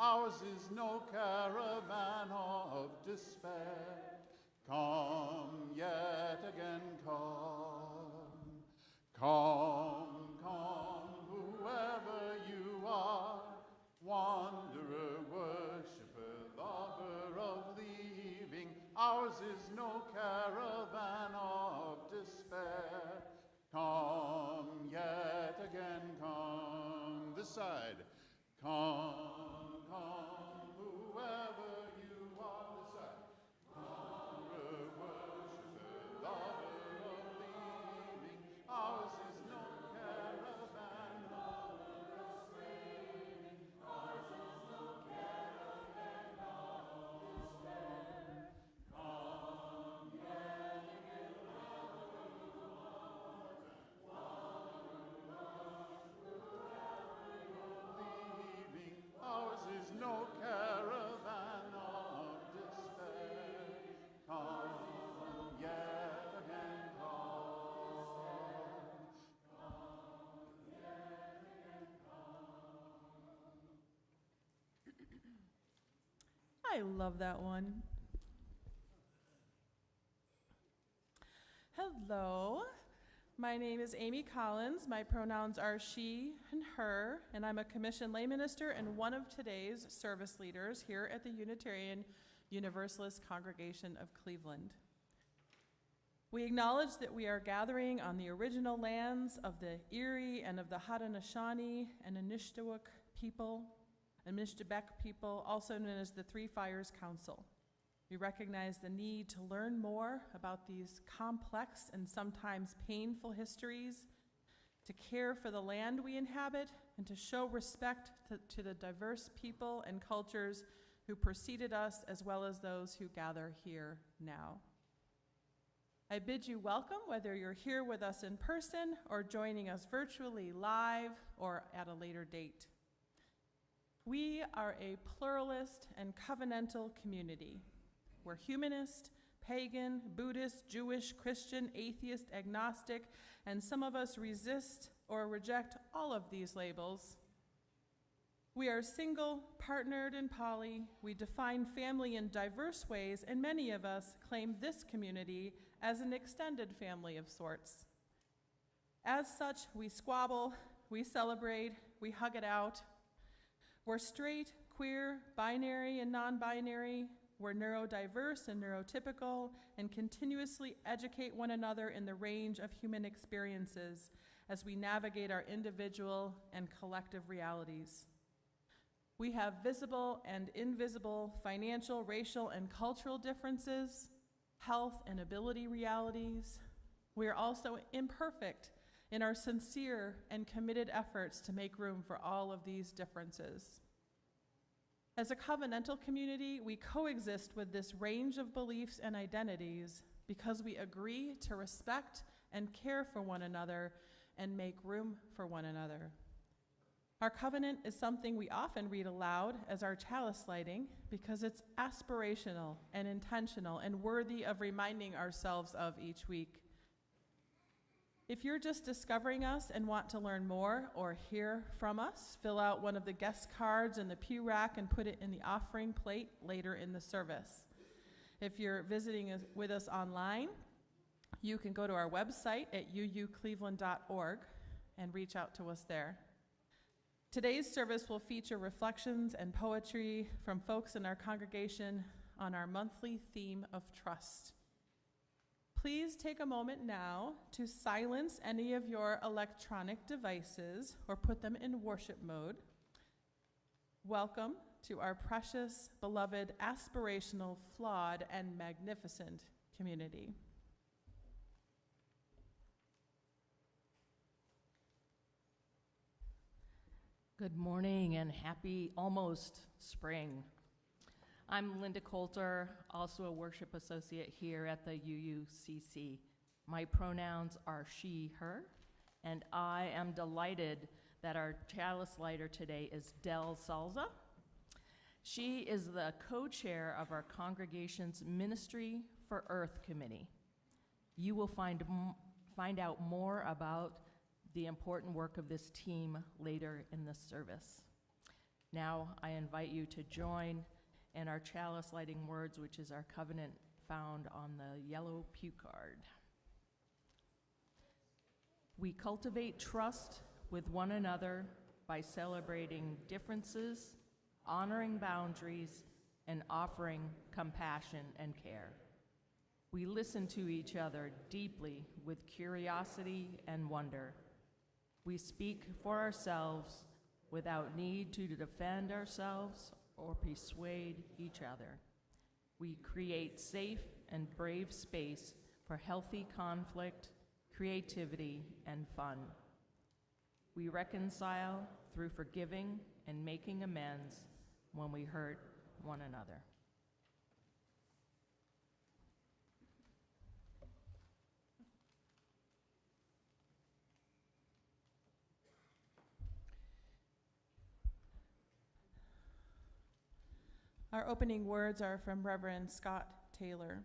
Ours is no caravan of despair. Come yet again, come. Come, come, whoever you are, wanderer, worshipper, lover of leaving. Ours is no caravan of despair. Come yet again, come. This side. Come, come, whoever you are. This side. Wanderer, worshipper, lover of leaving. Ours is no caravan of despair. Ours is no caravan of despair. Come yet again, whoever you are. Ours is no caravan of despair. Come yet again, come. Come yet again, come. I love that one. Hello. My name is Amy Collins. My pronouns are she and her, and I'm a commissioned lay minister and one of today's service leaders here at the Unitarian Universalist Congregation of Cleveland. We acknowledge that we are gathering on the original lands of the Erie and of the Haudenosaunee and Anishinaabeg people, also known as the Three Fires Council. We recognize the need to learn more about these complex and sometimes painful histories, to care for the land we inhabit, and to show respect to the diverse people and cultures who preceded us, as well as those who gather here now. I bid you welcome, whether you're here with us in person or joining us virtually live or at a later date. We are a pluralist and covenantal community. We're humanist, pagan, Buddhist, Jewish, Christian, atheist, agnostic, and some of us resist or reject all of these labels. We are single, partnered, and poly. We define family in diverse ways, and many of us claim this community as an extended family of sorts. As such, we squabble, we celebrate, we hug it out. We're straight, queer, binary, and non-binary. We're neurodiverse and neurotypical, and continuously educate one another in the range of human experiences as we navigate our individual and collective realities. We have visible and invisible financial, racial, and cultural differences, health and ability realities. We are also imperfect in our sincere and committed efforts to make room for all of these differences. As a covenantal community, we coexist with this range of beliefs and identities because we agree to respect and care for one another and make room for one another. Our covenant is something we often read aloud as our chalice lighting because it's aspirational and intentional and worthy of reminding ourselves of each week. If you're just discovering us and want to learn more or hear from us, fill out one of the guest cards in the pew rack and put it in the offering plate later in the service. If you're visiting with us online, you can go to our website at uucleveland.org and reach out to us there. Today's service will feature reflections and poetry from folks in our congregation on our monthly theme of trust. Please take a moment now to silence any of your electronic devices or put them in worship mode. Welcome to our precious, beloved, aspirational, flawed, and magnificent community. Good morning and happy almost spring. I'm Linda Coulter, also a worship associate here at the UUCC. My pronouns are she, her, and I am delighted that our chalice lighter today is Del Salza. She is the co-chair of our congregation's Ministry for Earth Committee. You will find out more about the important work of this team later in this service. Now I invite you to join in our chalice lighting words, which is our covenant found on the yellow pew card. We cultivate trust with one another by celebrating differences, honoring boundaries, and offering compassion and care. We listen to each other deeply with curiosity and wonder. We speak for ourselves without need to defend ourselves or persuade each other. We create safe and brave space for healthy conflict, creativity, and fun. We reconcile through forgiving and making amends when we hurt one another. Our opening words are from Reverend Scott Tayler.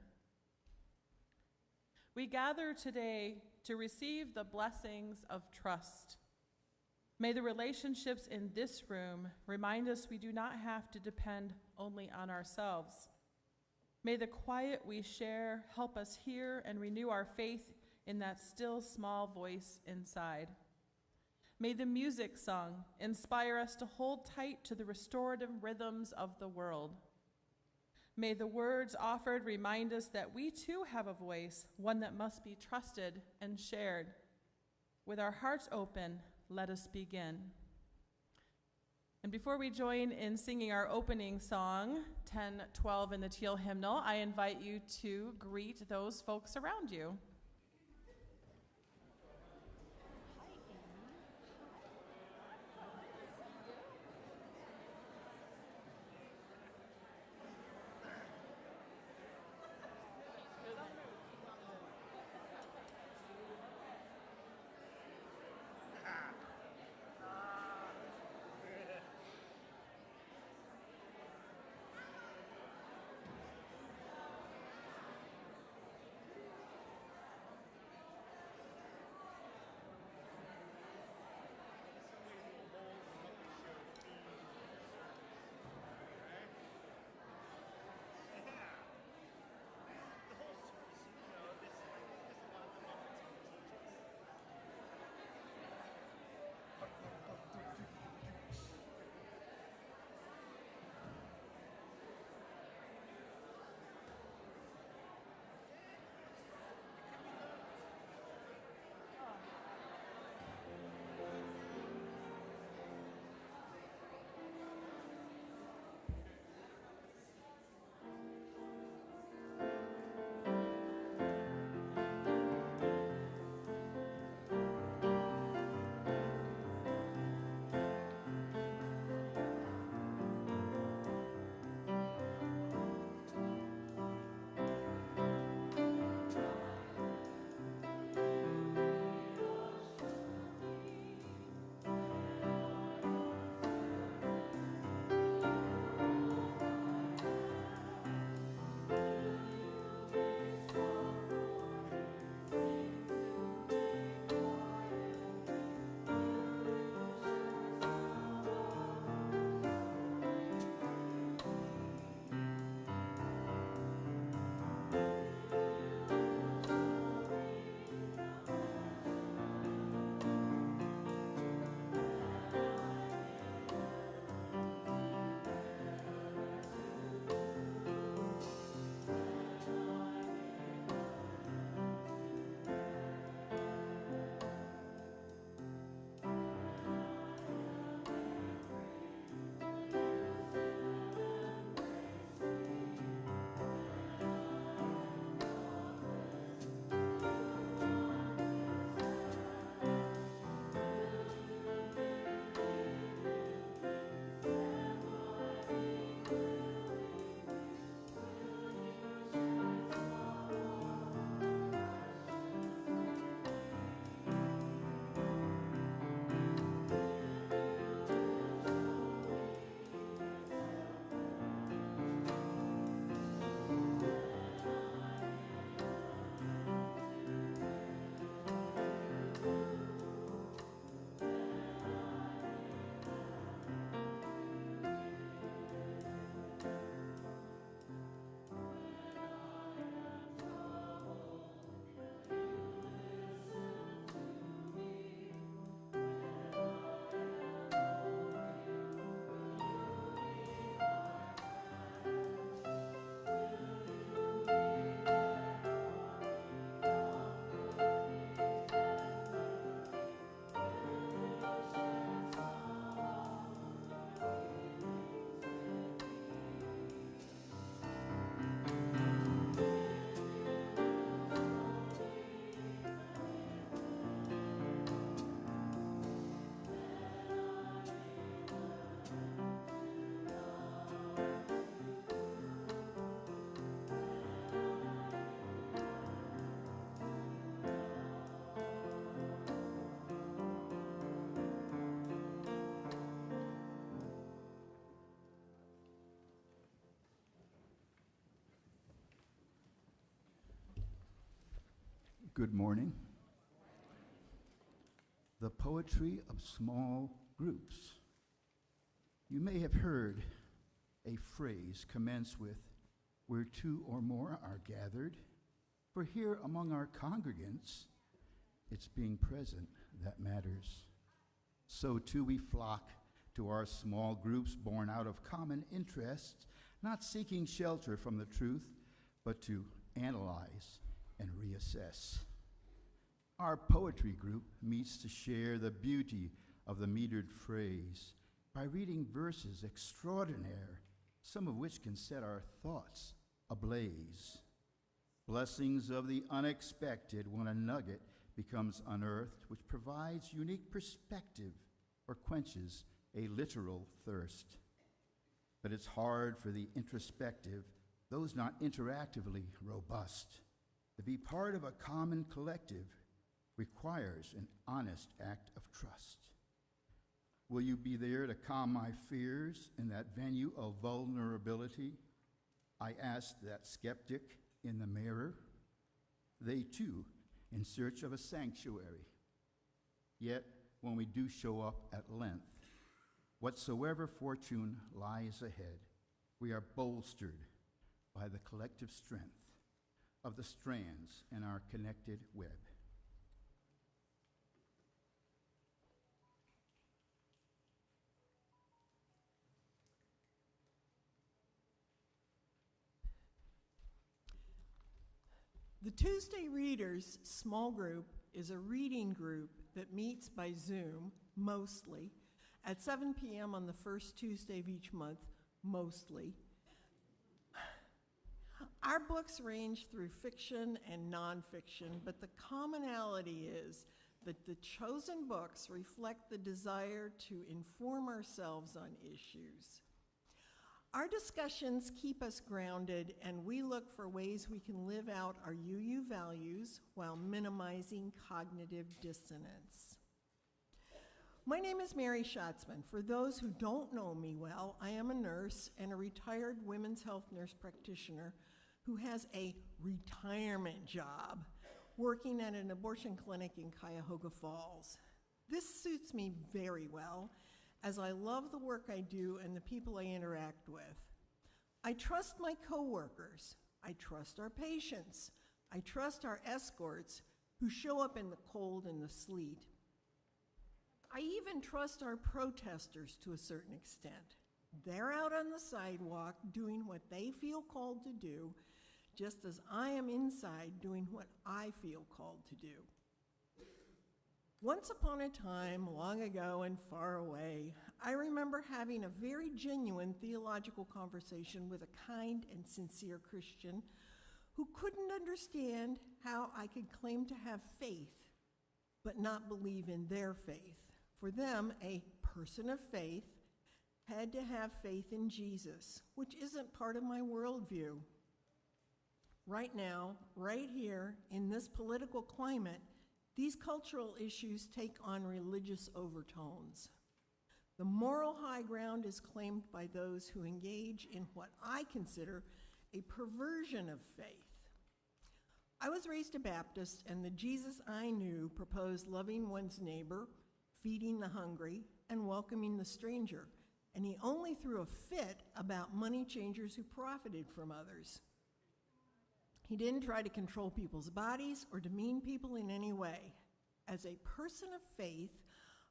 We gather today to receive the blessings of trust. May the relationships in this room remind us we do not have to depend only on ourselves. May the quiet we share help us hear and renew our faith in that still small voice inside. May the music sung inspire us to hold tight to the restorative rhythms of the world. May the words offered remind us that we too have a voice, one that must be trusted and shared. With our hearts open, let us begin. And before we join in singing our opening song, 1012 in the Teal Hymnal, I invite you to greet those folks around you. Good morning. The poetry of small groups. You may have heard a phrase commence with, "Where two or more are gathered," for here among our congregants, it's being present that matters. So too we flock to our small groups born out of common interests, not seeking shelter from the truth, but to analyze and reassess. Our poetry group meets to share the beauty of the metered phrase by reading verses extraordinaire, some of which can set our thoughts ablaze. Blessings of the unexpected when a nugget becomes unearthed, which provides unique perspective or quenches a literal thirst. But it's hard for the introspective, those not interactively robust. To be part of a common collective requires an honest act of trust. Will you be there to calm my fears in that venue of vulnerability? I asked that skeptic in the mirror. They too in search of a sanctuary. Yet when we do show up at length, whatsoever fortune lies ahead, we are bolstered by the collective strength of the strands in our connected web. The Tuesday Readers small group is a reading group that meets by Zoom, mostly, at 7 p.m. on the first Tuesday of each month, mostly. Our books range through fiction and nonfiction, but the commonality is that the chosen books reflect the desire to inform ourselves on issues. Our discussions keep us grounded, and we look for ways we can live out our UU values while minimizing cognitive dissonance. My name is Mary Schatzman. For those who don't know me well, I am a nurse and a retired women's health nurse practitioner who has a retirement job working at an abortion clinic in Cuyahoga Falls. This suits me very well, as I love the work I do and the people I interact with. I trust my coworkers. I trust our patients. I trust our escorts who show up in the cold and the sleet. I even trust our protesters to a certain extent. They're out on the sidewalk doing what they feel called to do, just as I am inside doing what I feel called to do. Once upon a time, long ago and far away, I remember having a very genuine theological conversation with a kind and sincere Christian who couldn't understand how I could claim to have faith but not believe in their faith. For them, a person of faith had to have faith in Jesus, which isn't part of my worldview. Right now, right here, in this political climate, these cultural issues take on religious overtones. The moral high ground is claimed by those who engage in what I consider a perversion of faith. I was raised a Baptist, and the Jesus I knew proposed loving one's neighbor, feeding the hungry, and welcoming the stranger, and he only threw a fit about money changers who profited from others. He didn't try to control people's bodies or demean people in any way. As a person of faith,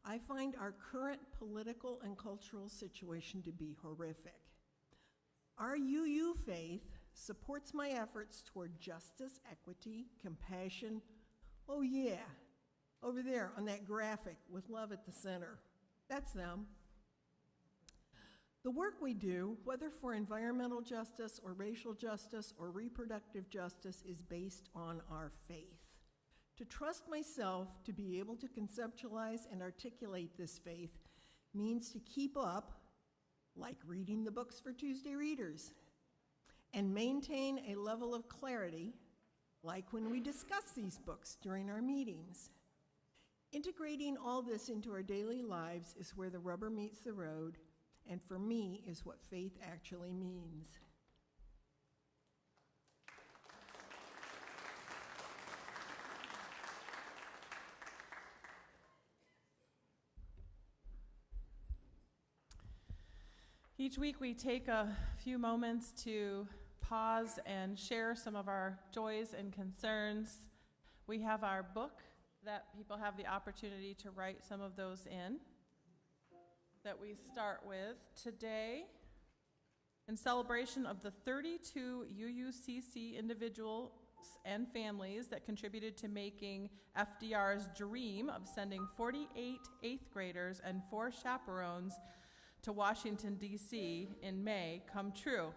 I find our current political and cultural situation to be horrific. Our UU faith supports my efforts toward justice, equity, compassion. Oh yeah, over there on that graphic with love at the center. That's them. The work we do, whether for environmental justice or racial justice or reproductive justice, is based on our faith. To trust myself to be able to conceptualize and articulate this faith means to keep up, like reading the books for Tuesday Readers, and maintain a level of clarity, like when we discuss these books during our meetings. Integrating all this into our daily lives is where the rubber meets the road, and for me is what faith actually means. Each week we take a few moments to pause and share some of our joys and concerns. We have our book that people have the opportunity to write some of those in, that we start with today. In celebration of the 32 UUCC individuals and families that contributed to making FDR's dream of sending 48 eighth graders and 4 chaperones to Washington, D.C. in May come true.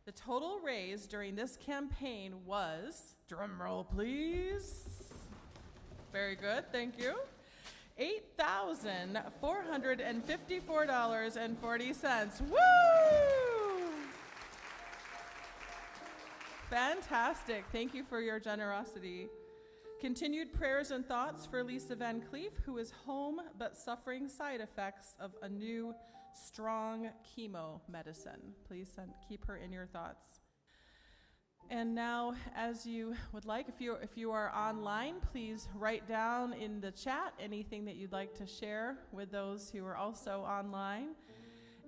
The total raised during this campaign was, drum roll please, very good, thank you, $8,454.40. Woo! Fantastic. Thank you for your generosity. Continued prayers and thoughts for Lisa Van Cleef, who is home but suffering side effects of a new strong chemo medicine. Please keep her in your thoughts. And now, as you would like, if you are online, please write down in the chat anything that you'd like to share with those who are also online.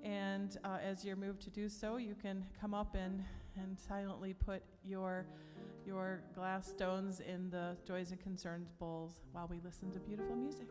And as you're moved to do so, you can come up and silently put your glass stones in the Joys and Concerns bowls while we listen to beautiful music.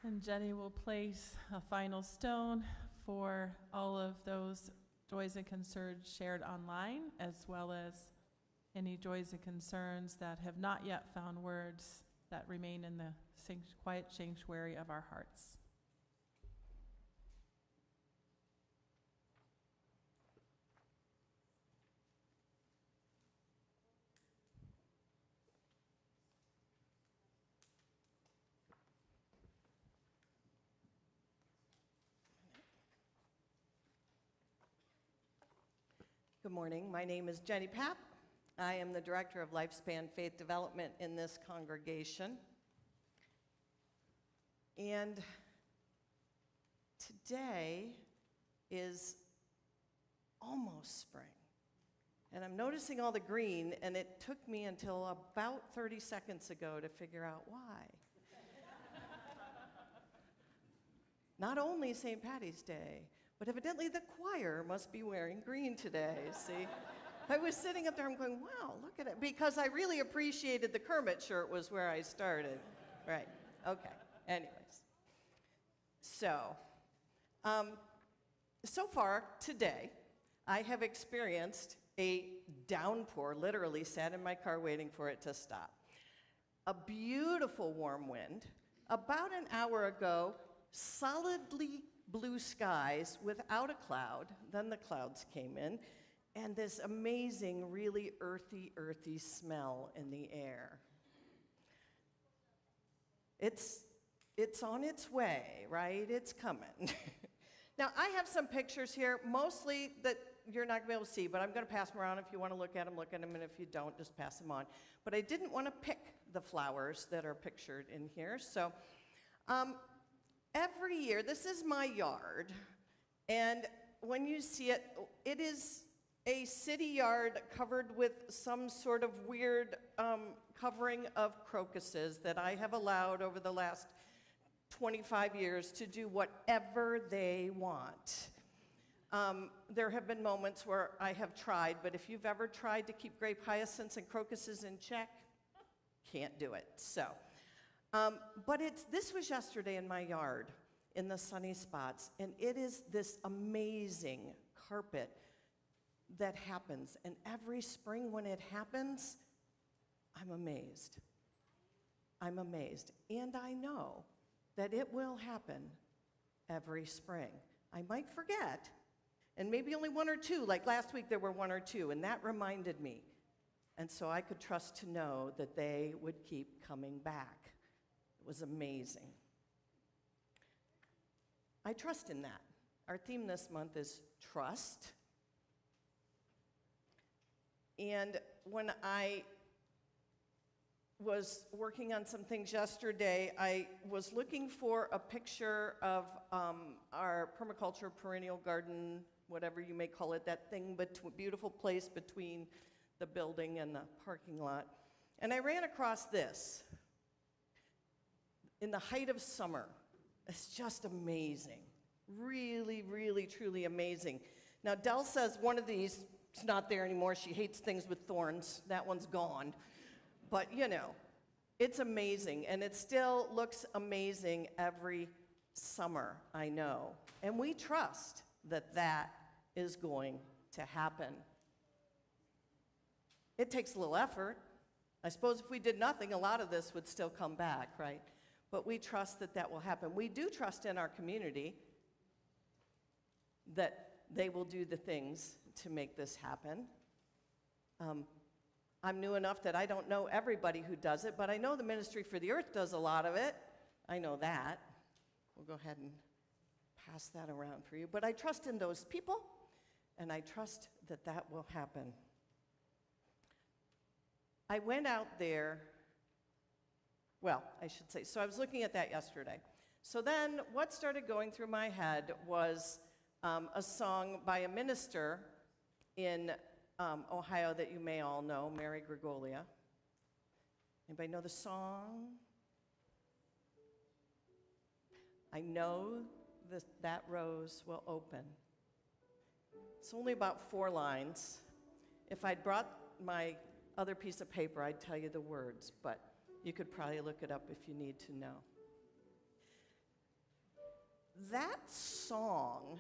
And Jenny will place a final stone for all of those joys and concerns shared online, as well as any joys and concerns that have not yet found words that remain in the quiet sanctuary of our hearts. Good morning. My name is Jenny Papp. I am the Director of Lifespan Faith Development in this congregation. And today is almost spring. And I'm noticing all the green, and it took me until about 30 seconds ago to figure out why. Not only St. Patty's Day, but evidently the choir must be wearing green today, see? I was sitting up there, I'm going, wow, look at it. Because I really appreciated the Kermit shirt was where I started. Right, okay, anyways. So far today, I have experienced a downpour, literally sat in my car waiting for it to stop. A beautiful warm wind. About an hour ago, solidly blue skies without a cloud. Then the clouds came in, and this amazing, really earthy smell in the air. It's on its way, right? It's coming. Now, I have some pictures here, mostly that you're not going to be able to see, but I'm going to pass them around. If you want to look at them, and if you don't, just pass them on. But I didn't want to pick the flowers that are pictured in here, so every year, this is my yard, and when you see it, it is a city yard covered with some sort of weird covering of crocuses that I have allowed over the last 25 years to do whatever they want. There have been moments where I have tried, but if you've ever tried to keep grape hyacinths and crocuses in check, can't do it. So, but this was yesterday in my yard in the sunny spots, and it is this amazing carpet that happens. And every spring when it happens, I'm amazed. I'm amazed. And I know that it will happen every spring. I might forget, and maybe only one or two, like last week there were one or two, and that reminded me. And so I could trust to know that they would keep coming back. It was amazing. I trust in that. Our theme this month is trust. And when I was working on some things yesterday, I was looking for a picture of our permaculture perennial garden, whatever you may call it, that thing, beautiful place between the building and the parking lot. And I ran across this in the height of summer. It's just amazing. Really, really, truly amazing. Now, Dell says one of these is not there anymore. She hates things with thorns. That one's gone. But, you know, it's amazing. And it still looks amazing every summer, I know. And we trust that that is going to happen. It takes a little effort. I suppose if we did nothing, a lot of this would still come back, right? But we trust that that will happen. We do trust in our community that they will do the things to make this happen. I'm new enough that I don't know everybody who does it, but I know the Ministry for the Earth does a lot of it. I know that. We'll go ahead and pass that around for you. But I trust in those people, and I trust that that will happen. I went out there, well, I should say, so I was looking at that yesterday. So then what started going through my head was a song by a minister in Ohio that you may all know, Mary Gregolia. Anybody know the song? I know that rose will open. It's only about 4 lines. If I'd brought my other piece of paper, I'd tell you the words, but you could probably look it up if you need to know. that song,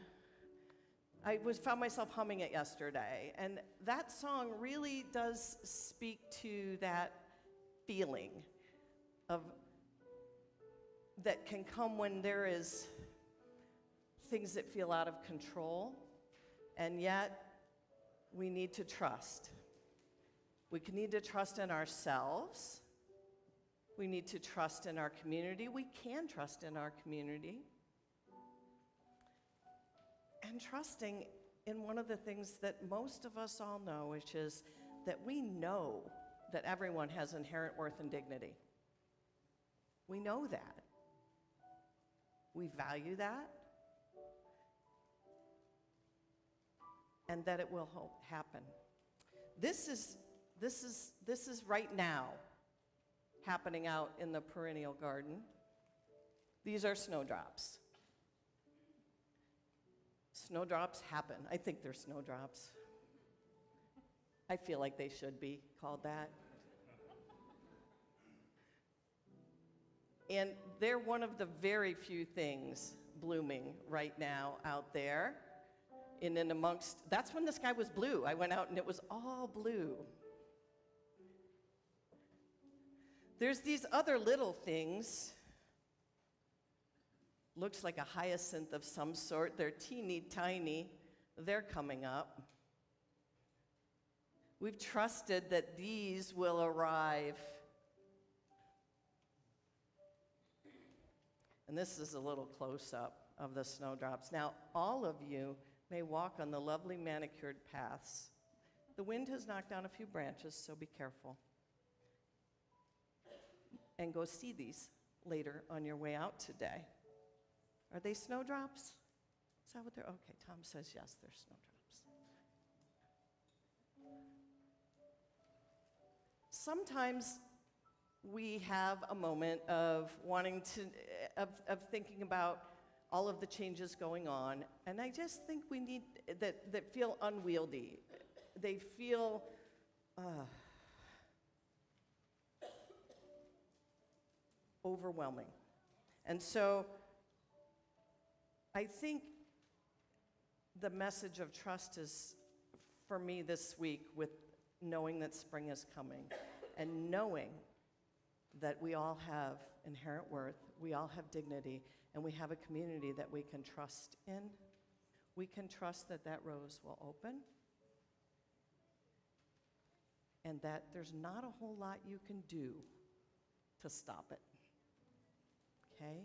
found myself humming it yesterday, and that song really does speak to that feeling of that can come when there is things that feel out of control, and yet we need to trust. We need to trust in ourselves. We need to trust in our community. We can trust in our community. And trusting in one of the things that most of us all know, which is that we know that everyone has inherent worth and dignity. We know that. We value that. And that it will happen. This is right now happening out in the perennial garden. These are snowdrops. Snowdrops happen. I think they're snowdrops. I feel like they should be called that. And they're one of the very few things blooming right now out there. In and amongst, that's when the sky was blue. I went out and it was all blue. There's these other little things. Looks like a hyacinth of some sort. They're teeny tiny. They're coming up. We've trusted that these will arrive. And this is a little close-up of the snowdrops. Now, all of you may walk on the lovely manicured paths. The wind has knocked down a few branches, so be careful. And go see these later on your way out today. Are they snowdrops? Is that what they're? Okay, Tom says yes, they're snowdrops. Sometimes we have a moment of wanting to, of thinking about all of the changes going on, and I just think we need, that feel unwieldy. They feel, overwhelming. And so I think the message of trust is, for me this week, with knowing that spring is coming and knowing that we all have inherent worth, we all have dignity, and we have a community that we can trust in. We can trust that that rose will open and that there's not a whole lot you can do to stop it. Okay?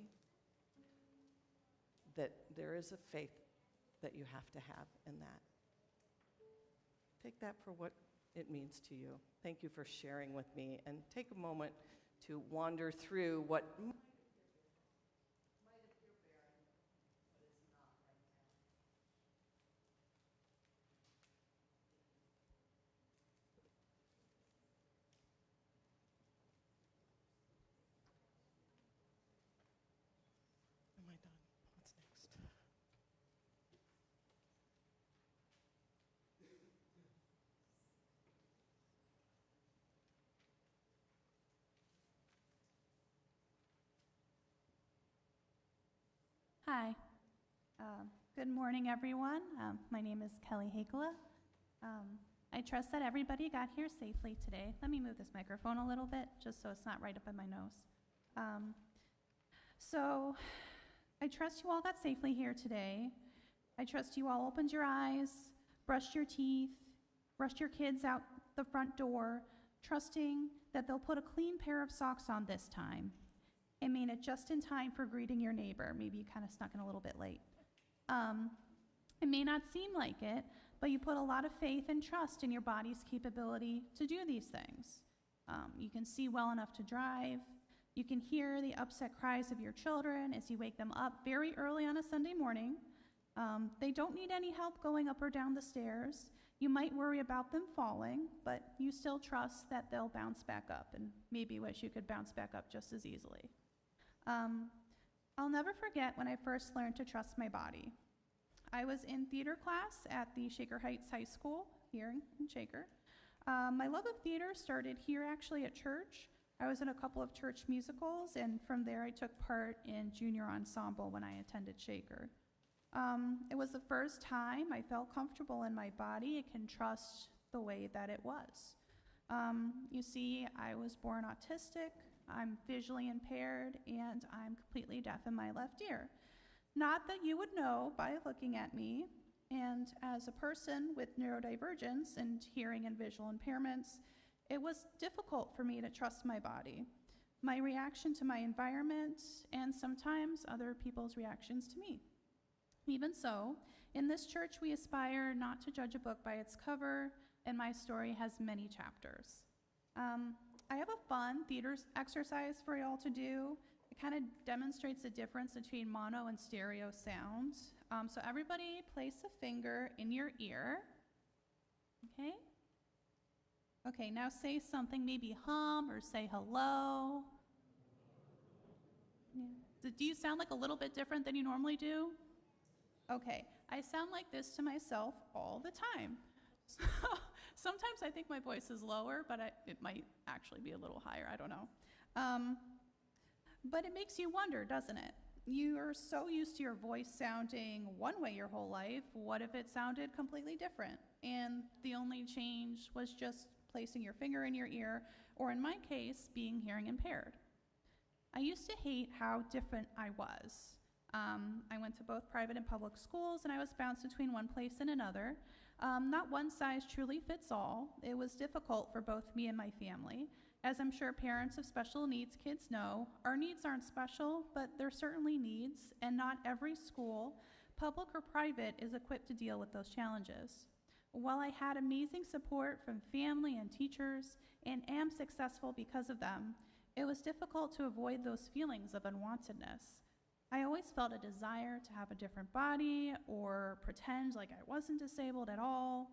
That there is a faith that you have to have in that. Take that for what it means to you. Thank you for sharing with me, and take a moment to wander through what might appear barren, but it's not right now. Am I done? What's next? Hi. Good morning, everyone. My name is Kelly Hakela. I trust that everybody got here safely today. Let me move this microphone a little bit, just so it's not right up in my nose. So I trust you all got safely here today. I trust you all opened your eyes, brushed your teeth, rushed your kids out the front door, trusting that they'll put a clean pair of socks on this time and made it just in time for greeting your neighbor. Maybe you kind of snuck in a little bit late. It may not seem like it, but you put a lot of faith and trust in your body's capability to do these things. You can see well enough to drive. You can hear the upset cries of your children as you wake them up very early on a Sunday morning. They don't need any help going up or down the stairs. You might worry about them falling, but you still trust that they'll bounce back up, and maybe wish you could bounce back up just as easily. I'll never forget when I first learned to trust my body. I was in theater class at the Shaker Heights High School here in Shaker. My love of theater started here actually at church. I was in a couple of church musicals, and from there I took part in junior ensemble when I attended Shaker. It was the first time I felt comfortable in my body and can trust the way that it was. You see, I was born autistic, I'm visually impaired, and I'm completely deaf in my left ear. Not that you would know by looking at me, and as a person with neurodivergence and hearing and visual impairments, it was difficult for me to trust my body, my reaction to my environment, and sometimes other people's reactions to me. Even so, in this church we aspire not to judge a book by its cover, and my story has many chapters. I have a fun theater exercise for y'all to do. It kind of demonstrates the difference between mono and stereo sounds. So everybody place a finger in your ear, okay? Okay, now say something, maybe hum or say hello. Yeah. Do you sound like a little bit different than you normally do? Okay, I sound like this to myself all the time. So sometimes I think my voice is lower, but it might actually be a little higher, I don't know. But it makes you wonder, doesn't it? You are so used to your voice sounding one way your whole life. What if it sounded completely different? And the only change was just placing your finger in your ear, or in my case, being hearing impaired. I used to hate how different I was. I went to both private and public schools, and I was bounced between one place and another. Not one size truly fits all. It was difficult for both me and my family. As I'm sure parents of special needs kids know, our needs aren't special, but they're certainly needs, and not every school, public or private, is equipped to deal with those challenges. While I had amazing support from family and teachers, and am successful because of them, it was difficult to avoid those feelings of unwantedness. I always felt a desire to have a different body or pretend like I wasn't disabled at all.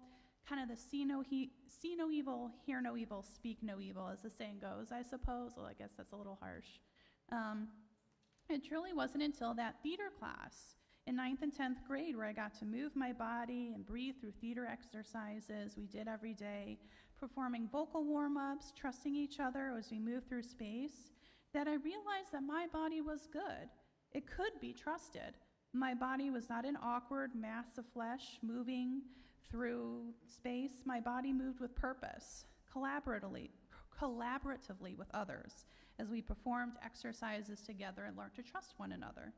Kind of the see no evil, hear no evil, speak no evil, as the saying goes, I suppose. Well, I guess that's a little harsh. It truly wasn't until that theater class in 9th and 10th grade where I got to move my body and breathe through theater exercises we did every day, performing vocal warm-ups, trusting each other as we moved through space, that I realized that my body was good. It could be trusted. My body was not an awkward mass of flesh moving through space. My body moved with purpose, collaboratively with others, as we performed exercises together and learned to trust one another.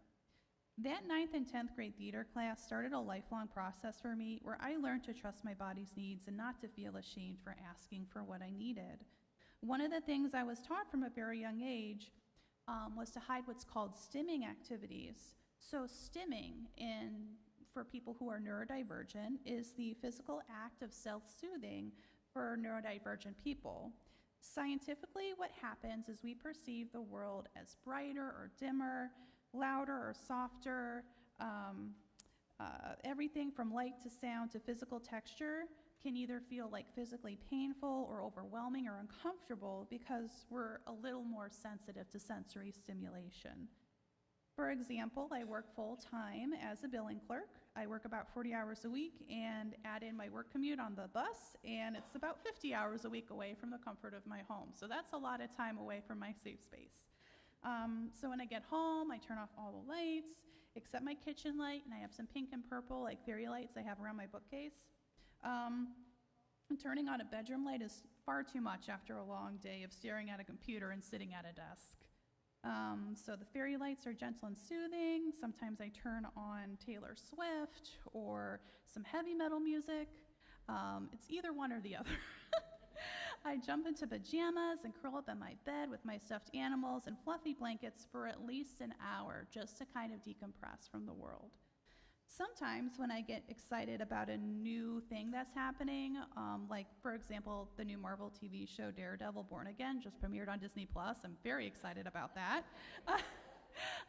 That 9th and 10th grade theater class started a lifelong process for me where I learned to trust my body's needs and not to feel ashamed for asking for what I needed. One of the things I was taught from a very young age was to hide what's called stimming activities. So stimming, for people who are neurodivergent, is the physical act of self-soothing for neurodivergent people. Scientifically, what happens is we perceive the world as brighter or dimmer, louder or softer, everything from light to sound to physical texture can either feel like physically painful or overwhelming or uncomfortable because we're a little more sensitive to sensory stimulation. For example, I work full-time as a billing clerk. I work about 40 hours a week and add in my work commute on the bus, and it's about 50 hours a week away from the comfort of my home. So that's a lot of time away from my safe space. So when I get home, I turn off all the lights, except my kitchen light, and I have some pink and purple, like fairy lights I have around my bookcase. Turning on a bedroom light is far too much after a long day of staring at a computer and sitting at a desk. So the fairy lights are gentle and soothing. Sometimes I turn on Taylor Swift or some heavy metal music. It's either one or the other. I jump into pajamas and curl up in my bed with my stuffed animals and fluffy blankets for at least an hour just to kind of decompress from the world. Sometimes when I get excited about a new thing that's happening, like for example, the new Marvel TV show Daredevil Born Again just premiered on Disney+. I'm very excited about that.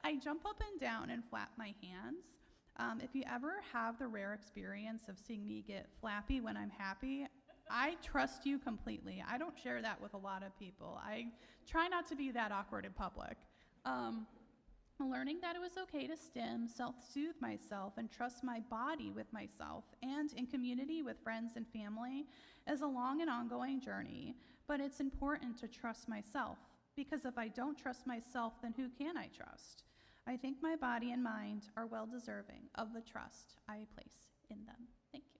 I jump up and down and flap my hands. If you ever have the rare experience of seeing me get flappy when I'm happy, I trust you completely. I don't share that with a lot of people. I try not to be that awkward in public. Learning that it was okay to stim, self-soothe myself, and trust my body with myself and in community with friends and family is a long and ongoing journey, but it's important to trust myself Because if I don't trust myself, then who can I trust? I think my body and mind are well deserving of the trust I place in them. Thank you.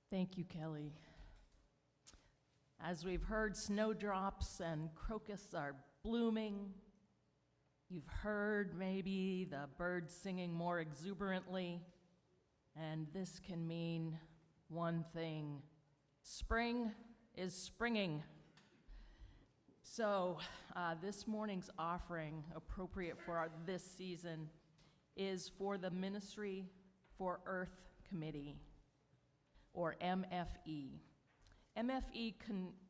Thank you, Kelly. As we've heard, snowdrops and crocus are blooming. You've heard maybe the birds singing more exuberantly, and this can mean one thing: spring is springing. So this morning's offering, appropriate for this season, is for the Ministry for Earth Committee, or MFE. MFE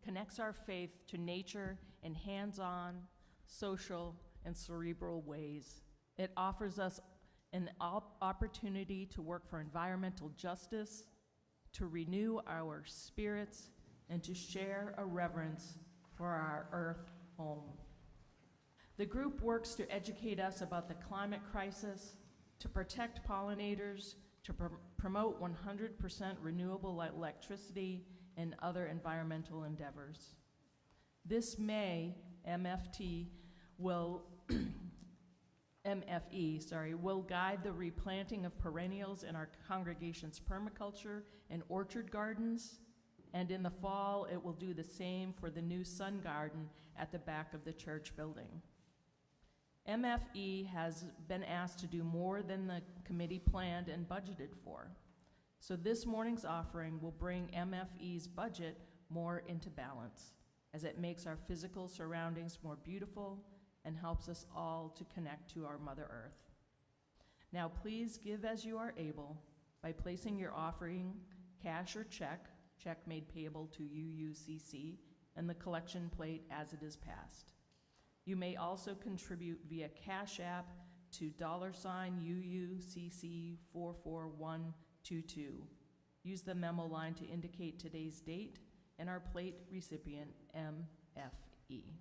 connects our faith to nature in hands-on, social, and cerebral ways. It offers us an opportunity to work for environmental justice, to renew our spirits, and to share a reverence for our earth home. The group works to educate us about the climate crisis, to protect pollinators, to promote 100% renewable electricity, and other environmental endeavors. This May, MFE will guide the replanting of perennials in our congregation's permaculture and orchard gardens, and in the fall, it will do the same for the new sun garden at the back of the church building. MFE has been asked to do more than the committee planned and budgeted for. So this morning's offering will bring MFE's budget more into balance, as it makes our physical surroundings more beautiful and helps us all to connect to our Mother Earth. Now please give as you are able by placing your offering, cash or check made payable to UUCC, and the collection plate as it is passed. You may also contribute via Cash App to $UUCC 44122. Use the memo line to indicate today's date and our plate recipient, MFE.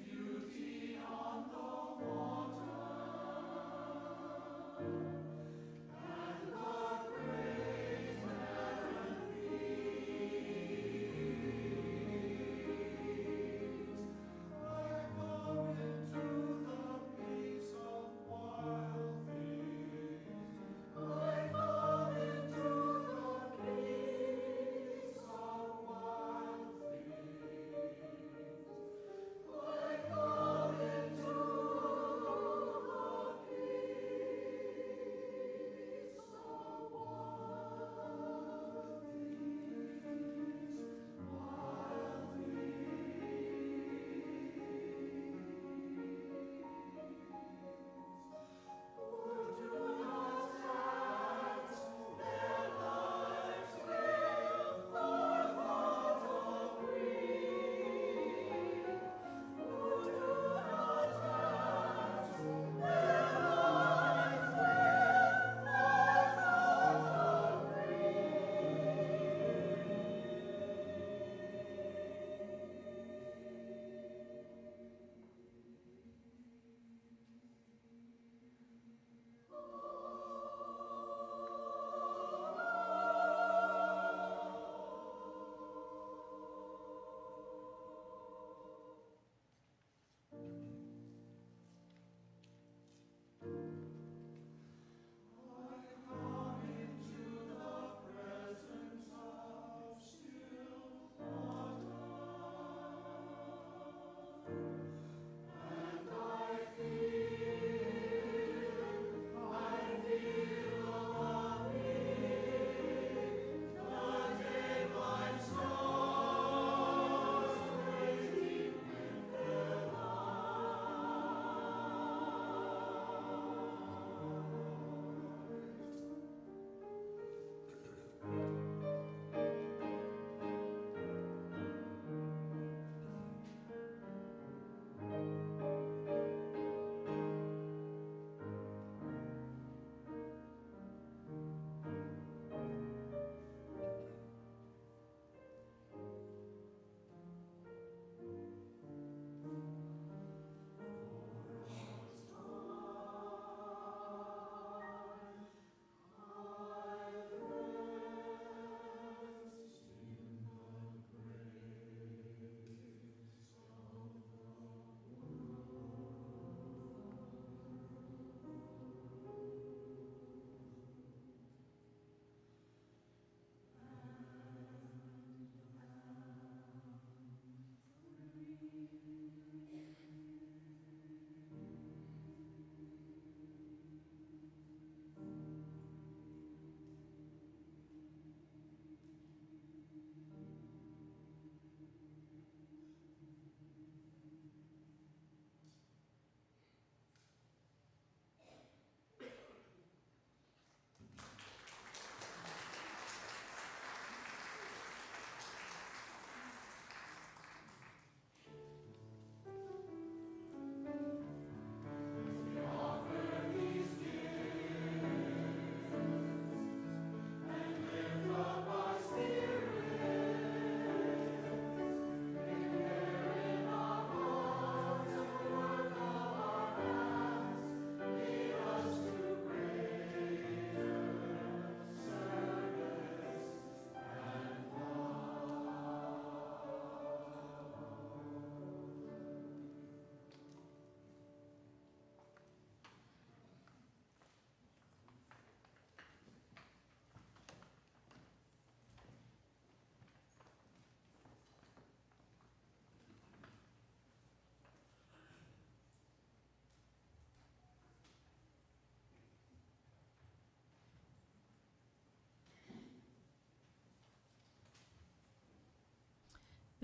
Beauty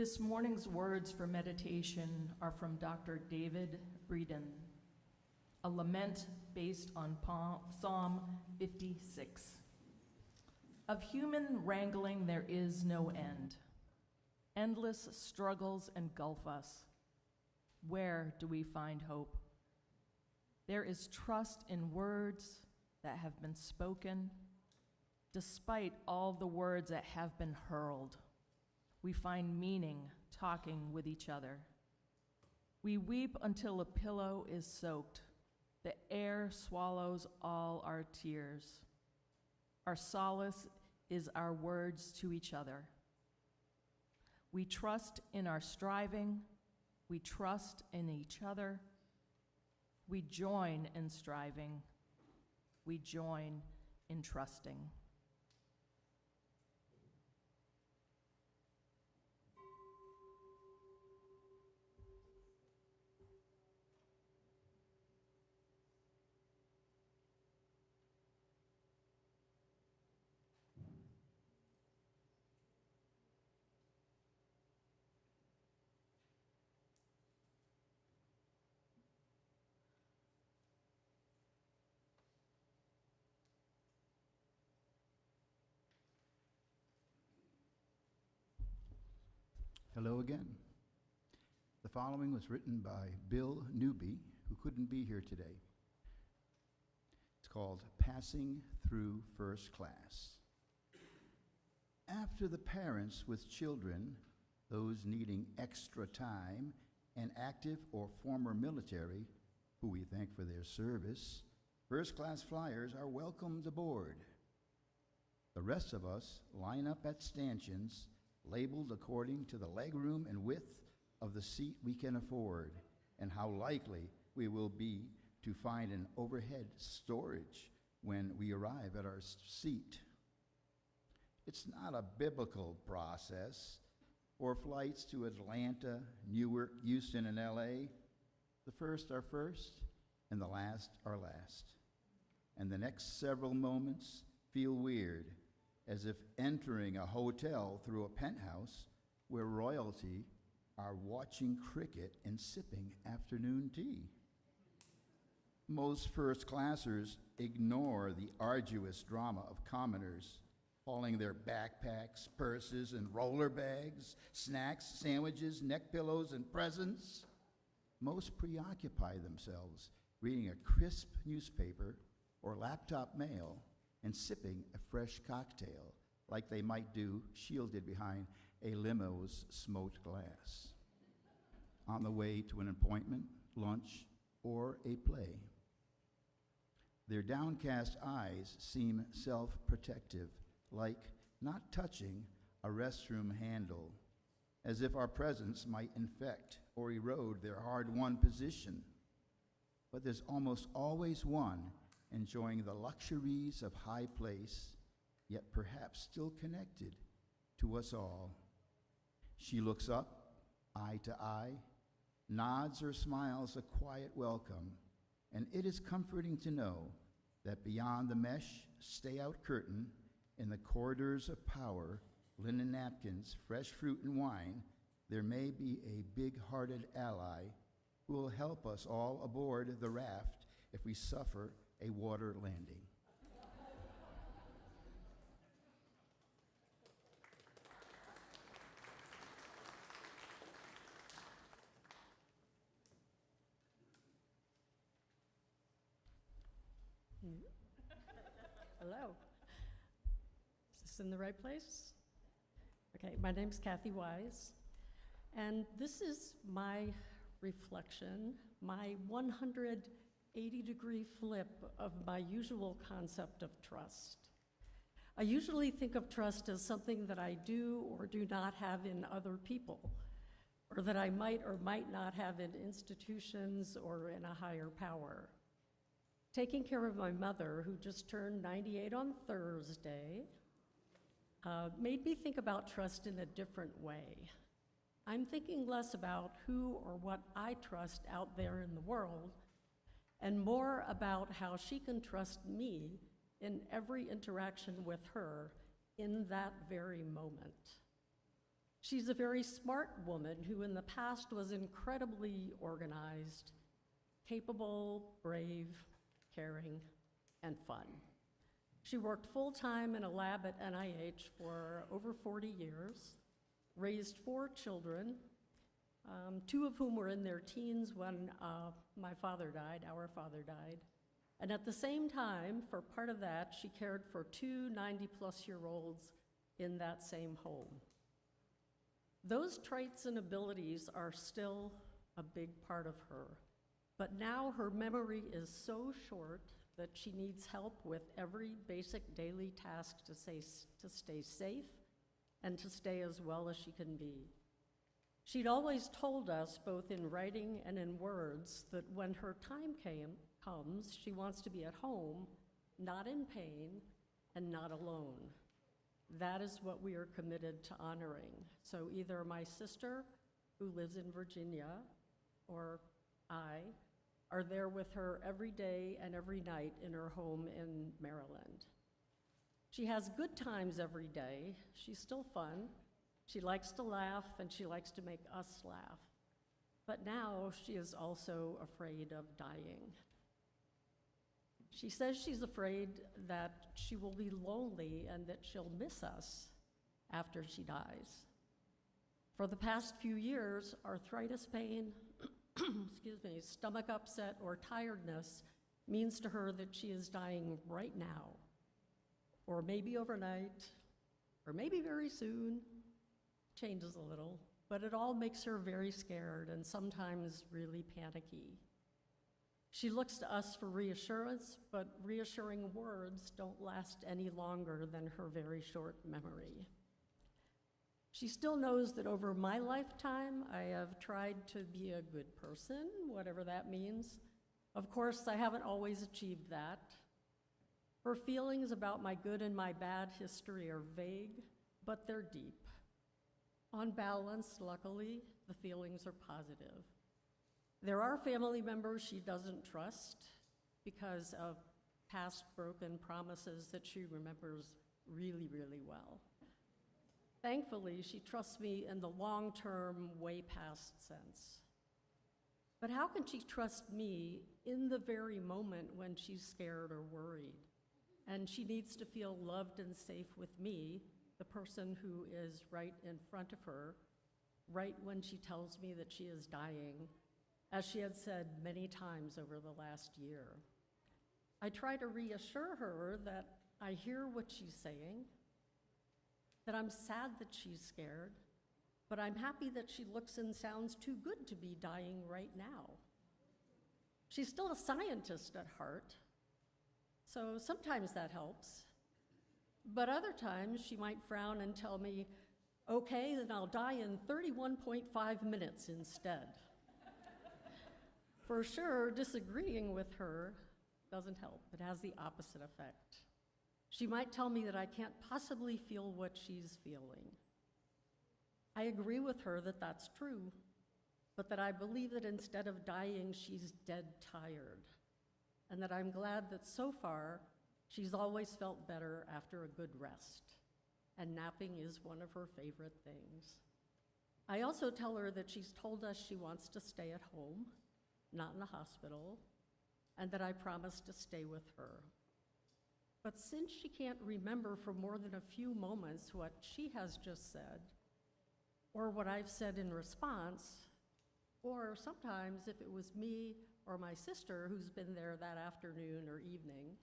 This morning's words for meditation are from Dr. David Breeden, a lament based on Psalm 56. Of human wrangling there is no end. Endless struggles engulf us. Where do we find hope? There is trust in words that have been spoken, despite all the words that have been hurled. We find meaning talking with each other. We weep until a pillow is soaked. The air swallows all our tears. Our solace is our words to each other. We trust in our striving. We trust in each other. We join in striving. We join in trusting. Hello again. The following was written by Bill Newby, who couldn't be here today. It's called Passing Through First Class. After the parents with children, those needing extra time, and active or former military, who we thank for their service, first-class flyers are welcomed aboard. The rest of us line up at stanchions labeled according to the legroom and width of the seat we can afford, and how likely we will be to find an overhead storage when we arrive at our seat. It's not a biblical process. For flights to Atlanta, Newark, Houston, and LA, the first are first, and the last are last. And the next several moments feel weird, as if entering a hotel through a penthouse where royalty are watching cricket and sipping afternoon tea. Most first-classers ignore the arduous drama of commoners, hauling their backpacks, purses, and roller bags, snacks, sandwiches, neck pillows, and presents. Most preoccupy themselves reading a crisp newspaper or laptop mail and sipping a fresh cocktail like they might do shielded behind a limo's smoked glass on the way to an appointment, lunch, or a play. Their downcast eyes seem self-protective, like not touching a restroom handle, as if our presence might infect or erode their hard-won position. But there's almost always one enjoying the luxuries of high place, yet perhaps still connected to us all. She looks up, eye to eye, nods or smiles a quiet welcome, and it is comforting to know that beyond the mesh, stay-out curtain, in the corridors of power, linen napkins, fresh fruit and wine, there may be a big-hearted ally who will help us all aboard the raft if we suffer a water landing. Hello. Is this in the right place? Okay, my name's Kathy Wise, and this is my reflection, my 180-degree flip of my usual concept of trust. I usually think of trust as something that I do or do not have in other people, or that I might or might not have in institutions or in a higher power. Taking care of my mother, who just turned 98 on Thursday, made me think about trust in a different way. I'm thinking less about who or what I trust out there in the world, and more about how she can trust me in every interaction with her in that very moment. She's a very smart woman who in the past was incredibly organized, capable, brave, caring, and fun. She worked full-time in a lab at NIH for over 40 years, raised 4 children, 2 of whom were in their teens when our father died, and at the same time, for part of that, she cared for 2 90-plus-year-olds in that same home. Those traits and abilities are still a big part of her. But now her memory is so short that she needs help with every basic daily task to stay safe and to stay as well as she can be. She'd always told us, both in writing and in words, that when her time comes, she wants to be at home, not in pain, and not alone. That is what we are committed to honoring. So either my sister, who lives in Virginia, or I, are there with her every day and every night in her home in Maryland. She has good times every day. She's still fun. She likes to laugh, and she likes to make us laugh. But now she is also afraid of dying. She says she's afraid that she will be lonely and that she'll miss us after she dies. For the past few years, arthritis pain, stomach upset or tiredness means to her that she is dying right now, or maybe overnight, or maybe very soon. Changes a little, but it all makes her very scared and sometimes really panicky. She looks to us for reassurance, but reassuring words don't last any longer than her very short memory. She still knows that over my lifetime, I have tried to be a good person, whatever that means. Of course, I haven't always achieved that. Her feelings about my good and my bad history are vague, but they're deep. On balance, luckily, the feelings are positive. There are family members she doesn't trust because of past broken promises that she remembers really, really well. Thankfully, she trusts me in the long-term, way past sense. But how can she trust me in the very moment when she's scared or worried? And she needs to feel loved and safe with me, the person who is right in front of her, right when she tells me that she is dying, as she had said many times over the last year. I try to reassure her that I hear what she's saying, that I'm sad that she's scared, but I'm happy that she looks and sounds too good to be dying right now. She's still a scientist at heart, so sometimes that helps. But other times she might frown and tell me, okay, then I'll die in 31.5 minutes instead. For sure, disagreeing with her doesn't help. It has the opposite effect. She might tell me that I can't possibly feel what she's feeling. I agree with her that that's true. but that I believe that instead of dying, she's dead tired, and that I'm glad that so far, she's always felt better after a good rest, and napping is one of her favorite things. I also tell her that she's told us she wants to stay at home, not in the hospital, and that I promise to stay with her. But since she can't remember for more than a few moments what she has just said, or what I've said in response, or sometimes if it was me or my sister who's been there that afternoon or evening,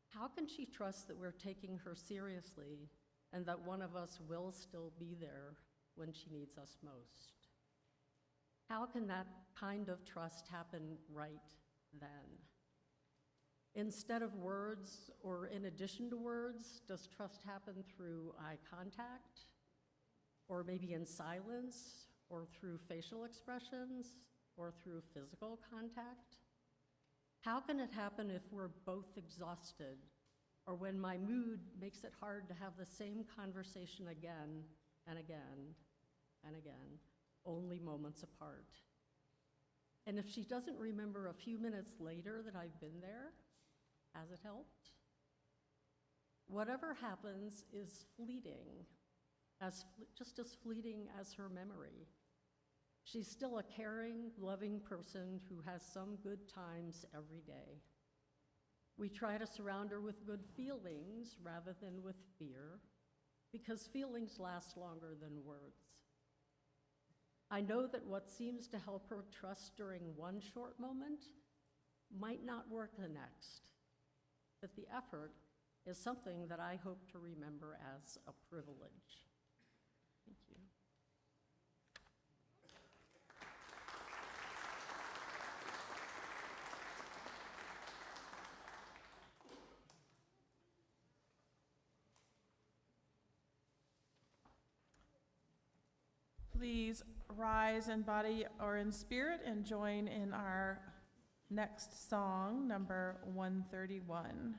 how can she trust that we're taking her seriously and that one of us will still be there when she needs us most? How can that kind of trust happen right then? Instead of words or in addition to words, does trust happen through eye contact? Or maybe in silence, or through facial expressions, or through physical contact? How can it happen if we're both exhausted, or when my mood makes it hard to have the same conversation again and again and again, only moments apart? And if she doesn't remember a few minutes later that I've been there, has it helped? Whatever happens is fleeting, just as fleeting as her memory. She's still a caring, loving person who has some good times every day. We try to surround her with good feelings rather than with fear, because feelings last longer than words. I know that what seems to help her trust during one short moment might not work the next, but the effort is something that I hope to remember as a privilege. Thank you. Please rise in body or in spirit and join in our next song, number 131.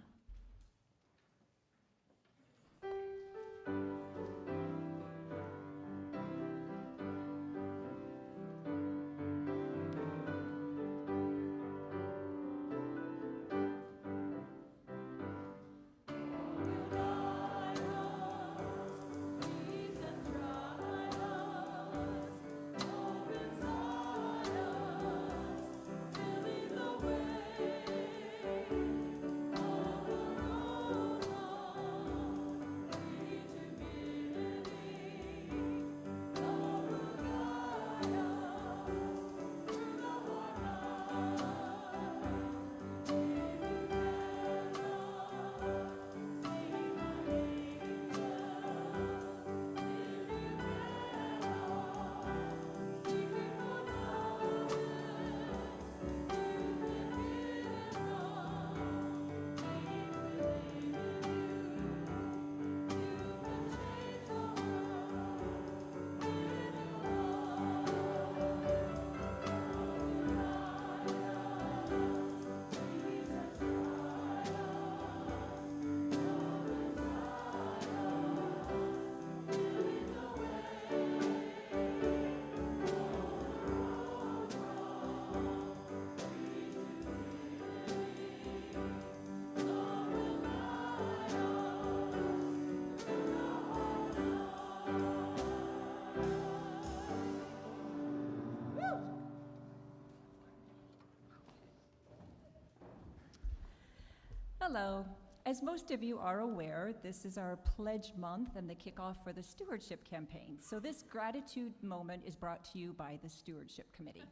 Hello. As most of you are aware, this is our pledge month and the kickoff for the stewardship campaign. So this gratitude moment is brought to you by the Stewardship Committee.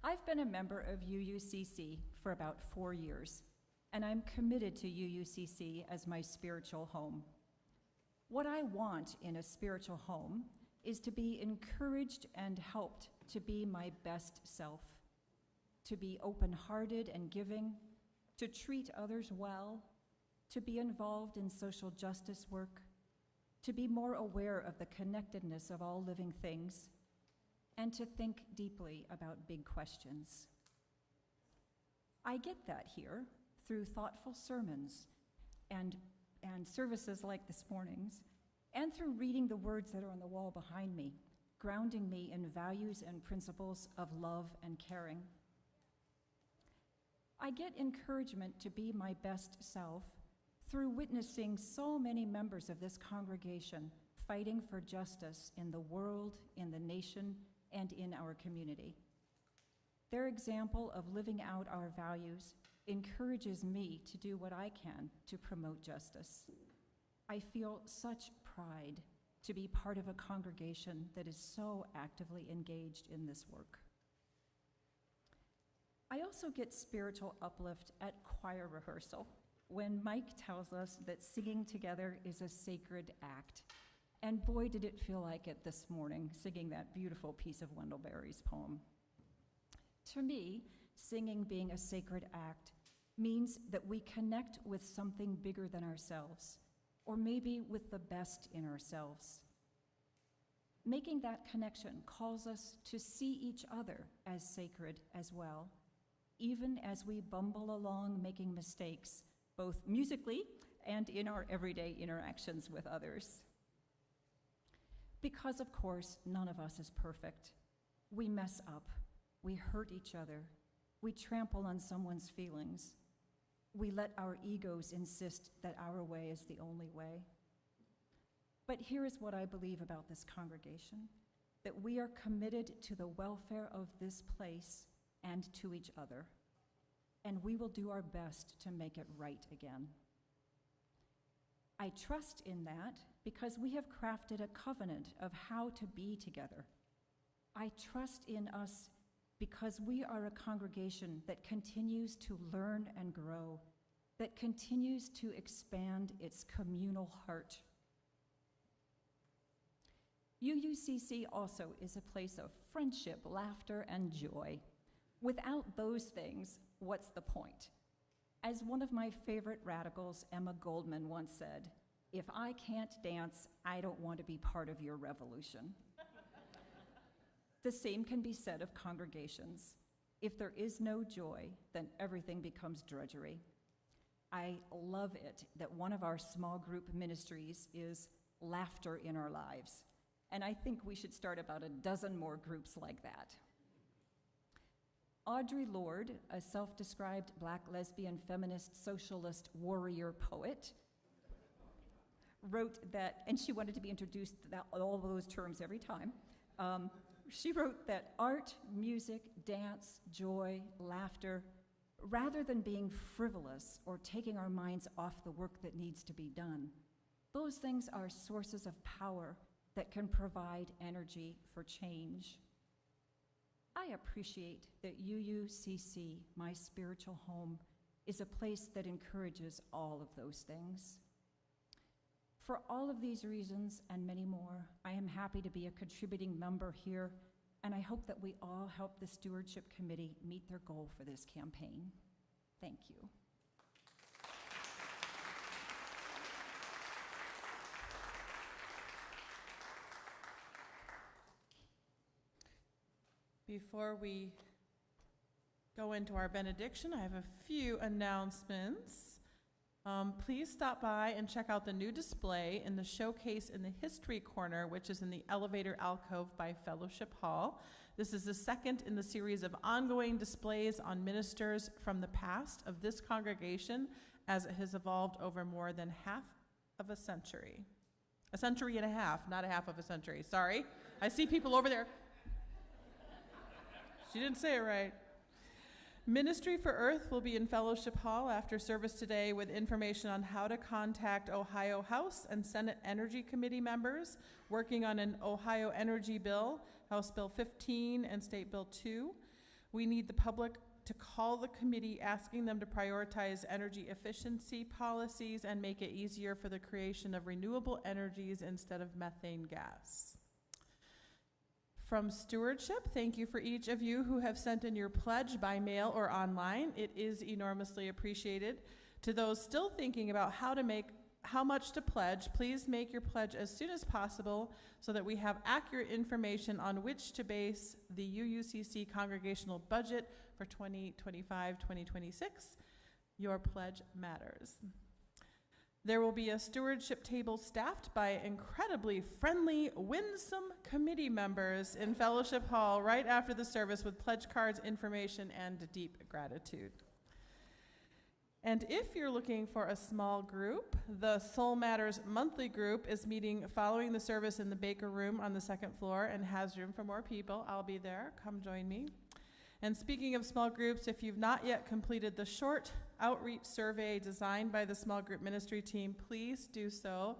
I've been a member of UUCC for about 4 years, and I'm committed to UUCC as my spiritual home. What I want in a spiritual home is to be encouraged and helped to be my best self, to be open-hearted and giving, to treat others well, to be involved in social justice work, to be more aware of the connectedness of all living things, and to think deeply about big questions. I get that here through thoughtful sermons and services like this morning's, and through reading the words that are on the wall behind me, grounding me in values and principles of love and caring. I get encouragement to be my best self through witnessing so many members of this congregation fighting for justice in the world, in the nation, and in our community. Their example of living out our values encourages me to do what I can to promote justice. I feel such pride to be part of a congregation that is so actively engaged in this work. I also get spiritual uplift at choir rehearsal when Mike tells us that singing together is a sacred act. And boy, did it feel like it this morning, singing that beautiful piece of Wendell Berry's poem. To me, singing being a sacred act means that we connect with something bigger than ourselves, or maybe with the best in ourselves. Making that connection calls us to see each other as sacred as well, even as we bumble along making mistakes, both musically and in our everyday interactions with others. Because, of course, none of us is perfect. We mess up, we hurt each other, we trample on someone's feelings, we let our egos insist that our way is the only way. But here is what I believe about this congregation, that we are committed to the welfare of this place and to each other, and we will do our best to make it right again. I trust in that because we have crafted a covenant of how to be together. I trust in us because we are a congregation that continues to learn and grow, that continues to expand its communal heart. UUCC also is a place of friendship, laughter, and joy. Without those things, what's the point? As one of my favorite radicals, Emma Goldman, once said, "If I can't dance, I don't want to be part of your revolution." The same can be said of congregations. If there is no joy, then everything becomes drudgery. I love it that one of our small group ministries is laughter in our lives, and I think we should start about a dozen more groups like that. Audre Lorde, a self-described Black lesbian feminist socialist warrior poet, wrote that, and she wanted to be introduced to all of those terms every time. She wrote that art, music, dance, joy, laughter, rather than being frivolous or taking our minds off the work that needs to be done, those things are sources of power that can provide energy for change. I appreciate that UUCC, my spiritual home, is a place that encourages all of those things. For all of these reasons and many more, I am happy to be a contributing member here, and I hope that we all help the Stewardship Committee meet their goal for this campaign. Thank you. Before we go into our benediction, I have a few announcements. Please stop by and check out the new display in the showcase in the History Corner, which is in the elevator alcove by Fellowship Hall. This is the second in the series of ongoing displays on ministers from the past of this congregation as it has evolved over more than half of a century. A century and a half, not a half of a century, sorry. I see people over there. She didn't say it right. Ministry for Earth will be in Fellowship Hall after service today with information on how to contact Ohio House and Senate Energy Committee members working on an Ohio Energy Bill, House Bill 15 and State Bill 2. We need the public to call the committee asking them to prioritize energy efficiency policies and make it easier for the creation of renewable energies instead of methane gas. From Stewardship, thank you for each of you who have sent in your pledge by mail or online. It is enormously appreciated. To those still thinking about how much to pledge, please make your pledge as soon as possible so that we have accurate information on which to base the UUCC congregational budget for 2025-2026. Your pledge matters. There will be a stewardship table staffed by incredibly friendly, winsome committee members in Fellowship Hall right after the service with pledge cards, information, and deep gratitude. And if you're looking for a small group, the Soul Matters monthly group is meeting following the service in the Baker Room on the second floor and has room for more people. I'll be there. Come join me. And speaking of small groups, if you've not yet completed the short outreach survey designed by the small group ministry team, please do so.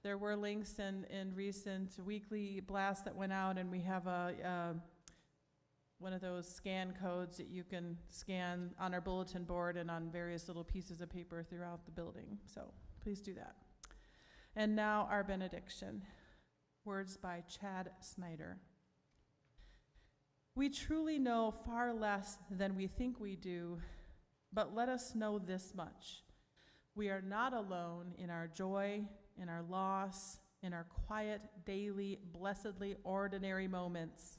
There were links in recent weekly blasts that went out, and we have one of those scan codes that you can scan on our bulletin board and on various little pieces of paper throughout the building. So please do that. And now our benediction. Words by Chad Snyder. We truly know far less than we think we do, but let us know this much. We are not alone in our joy, in our loss, in our quiet, daily, blessedly ordinary moments.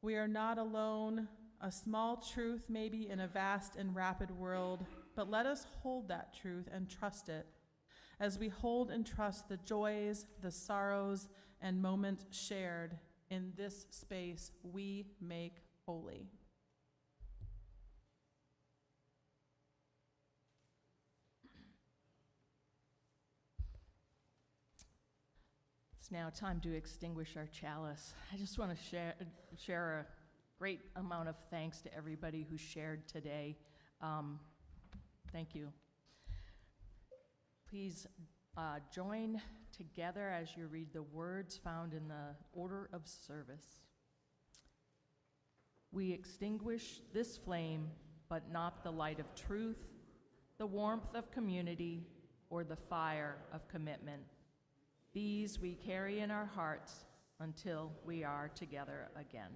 We are not alone, a small truth maybe in a vast and rapid world, but let us hold that truth and trust it as we hold and trust the joys, the sorrows, and moments shared in this space we make holy. It's now time to extinguish our chalice. I just want to share a great amount of thanks to everybody who shared today. Thank you. Please join together as you read the words found in the order of service. We extinguish this flame, but not the light of truth, the warmth of community, or the fire of commitment. These we carry in our hearts until we are together again.